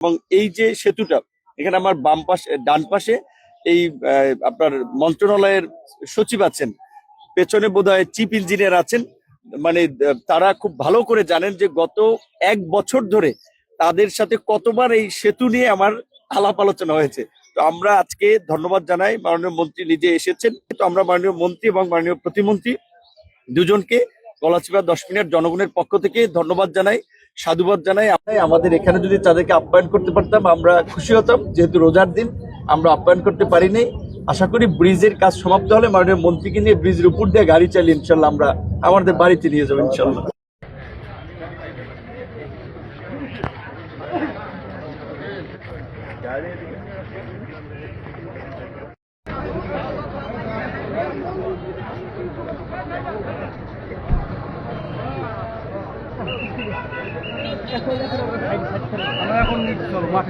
এবং এই যে সেতুটা এখানে আমার বাম পাশে ডান পাশে এই আপনার মন্ত্রণালয়ের সচিব আছেন, পেছনে বোধহয় চিফ ইঞ্জিনিয়ার আছেন। মানে তারা খুব ভালো করে জানেন যে গত 1 বছর ধরে তাদের সাথে কতবার এই সেতু নিয়ে আমার আলাপ আলোচনা হয়েছে। তো আমরা আজকে ধন্যবাদ জানাই, মাননীয় মন্ত্রী নিজে এসেছেন। তো আমরা মাননীয় মন্ত্রী এবং মাননীয় প্রতিমন্ত্রী দুজনকে গলাচিপা 10 মিনিট জনগণের পক্ষ থেকে ধন্যবাদ জানাই, সাধুবাদ জানাই। আমাদের এখানে যদি তাদেরকে আপ্যায়ন করতে পারতাম আমরা খুশি হতাম, যেহেতু রোজার দিন আমরা আপ্যায়ন করতে পারিনি। আশা করি ব্রিজের কাজ সমাপ্ত হলে মাননীয় মন্ত্রীকে নিয়ে ব্রিজের উপর দিয়ে গাড়ি চালিয়ে ইনশাল্লাহ আমরা আমাদের বাড়িতে নিয়ে যাবো ইনশাল্লাহ। আমরা এখন